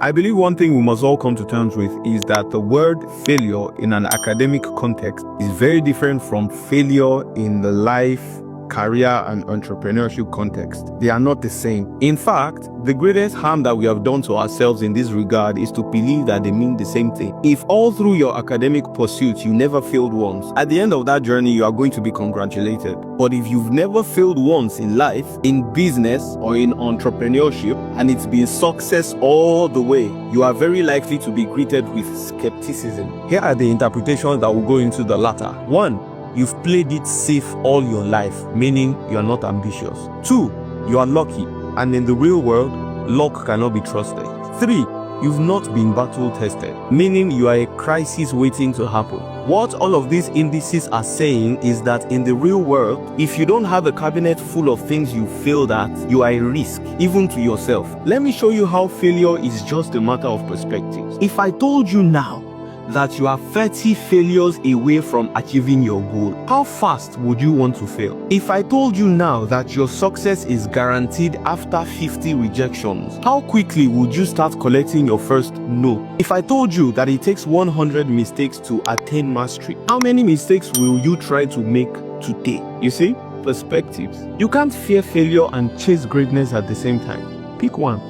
I believe one thing we must all come to terms with is that the word failure in an academic context is very different from failure in the life, career, and entrepreneurship context. They are not the same. In fact, the greatest harm that we have done to ourselves in this regard is to believe that they mean the same thing. If all through your academic pursuits you never failed once, at the end of that journey you are going to be congratulated. But if you've never failed once in life, in business or in entrepreneurship, and it's been success all the way, you are very likely to be greeted with skepticism. Here are the interpretations that will go into the latter. 1. You've played it safe all your life, meaning you're not ambitious. 2. You are lucky, and in the real world, luck cannot be trusted. 3. You've not been battle tested, meaning you are a crisis waiting to happen. What all of these indices are saying is that in the real world, if you don't have a cabinet full of things you failed at, you are a risk, even to yourself. Let me show you how failure is just a matter of perspective. If I told you now that you are 30 failures away from achieving your goal, how fast would you want to fail? If I told you now that your success is guaranteed after 50 rejections, how quickly would you start collecting your first no? If I told you that it takes 100 mistakes to attain mastery, how many mistakes will you try to make today? You see, perspectives. You can't fear failure and chase greatness at the same time. Pick one.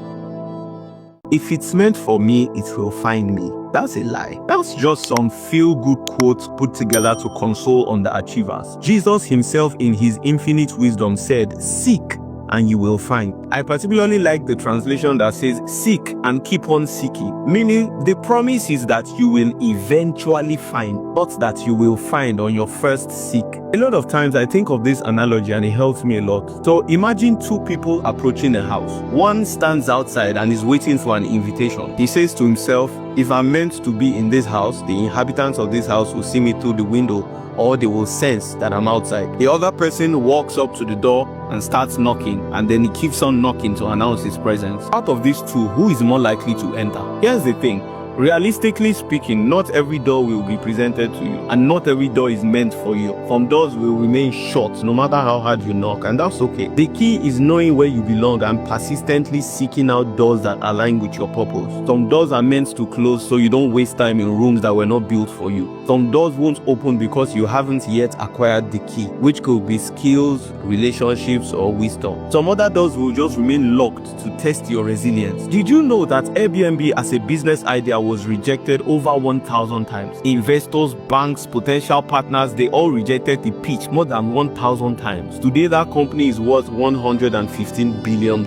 If it's meant for me, it will find me. That's a lie. That's just some feel-good quotes put together to console underachievers. Jesus himself in his infinite wisdom said, "Seek and you will find." I particularly like the translation that says, "Seek and keep on seeking," meaning the promise is that you will eventually find, not that you will find on your first seek. A lot of times I think of this analogy and it helps me a lot. So imagine two people approaching a house. One stands outside and is waiting for an invitation. He says to himself, "If I'm meant to be in this house, the inhabitants of this house will see me through the window, or they will sense that I'm outside." The other person walks up to the door and starts knocking, and then he keeps on knocking to announce his presence. Out of these two, who is more likely to enter? Here's the thing. Realistically speaking, not every door will be presented to you, and not every door is meant for you. Some doors will remain shut no matter how hard you knock, and that's okay. The key is knowing where you belong and persistently seeking out doors that align with your purpose. Some doors are meant to close so you don't waste time in rooms that were not built for you. Some doors won't open because you haven't yet acquired the key, which could be skills, relationships, or wisdom. Some other doors will just remain locked to test your resilience. Did you know that Airbnb as a business idea was rejected over 1,000 times? Investors, banks, potential partners, they all rejected the pitch more than 1,000 times. Today, that company is worth $115 billion.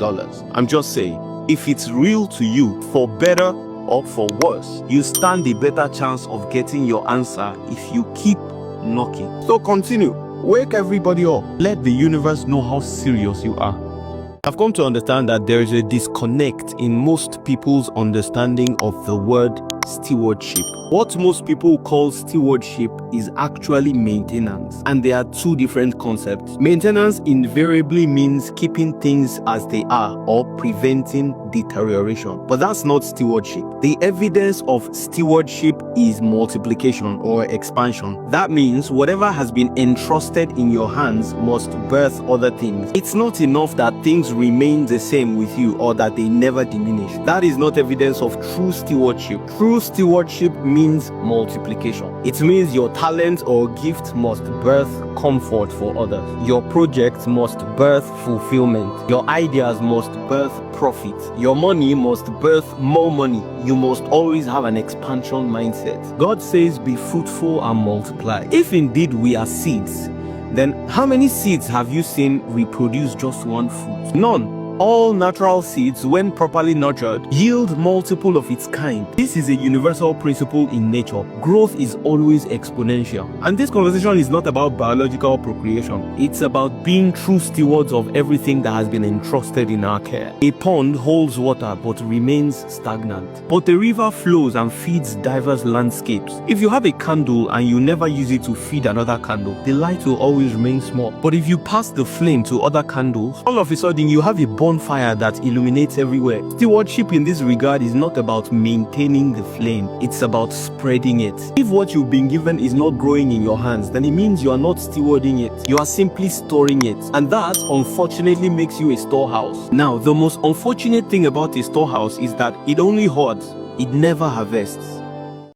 I'm just saying, if it's real to you, for better or for worse, you stand a better chance of getting your answer if you keep knocking. So continue. Wake everybody up. Let the universe know how serious you are. I've come to understand that there is a disconnect in most people's understanding of the word stewardship. What most people call stewardship is actually maintenance, and there are two different concepts. Maintenance invariably means keeping things as they are or preventing deterioration, but that's not stewardship. The evidence of stewardship is multiplication or expansion. That means whatever has been entrusted in your hands must birth other things. It's not enough that things remain the same with you or that they never diminish. That is not evidence of true stewardship. True stewardship means multiplication. It means your talent or gift must birth comfort for others. Your project must birth fulfillment. Your ideas must birth profit. Your money must birth more money. You must always have an expansion mindset. God says, "Be fruitful and multiply." If indeed we are seeds, then how many seeds have you seen reproduce just one fruit? None. All natural seeds, when properly nurtured, yield multiple of its kind. This is a universal principle in nature. Growth is always exponential. And this conversation is not about biological procreation. It's about being true stewards of everything that has been entrusted in our care. A pond holds water but remains stagnant. But the river flows and feeds diverse landscapes. If you have a candle and you never use it to feed another candle, the light will always remain small. But if you pass the flame to other candles, all of a sudden you have a bonfire that illuminates everywhere. Stewardship in this regard is not about maintaining the flame, it's about spreading it. If what you've been given is not growing in your hands, then it means you are not stewarding it. You are simply storing it. And that, unfortunately, makes you a storehouse. Now, the most unfortunate thing about a storehouse is that it only hoards, it never harvests.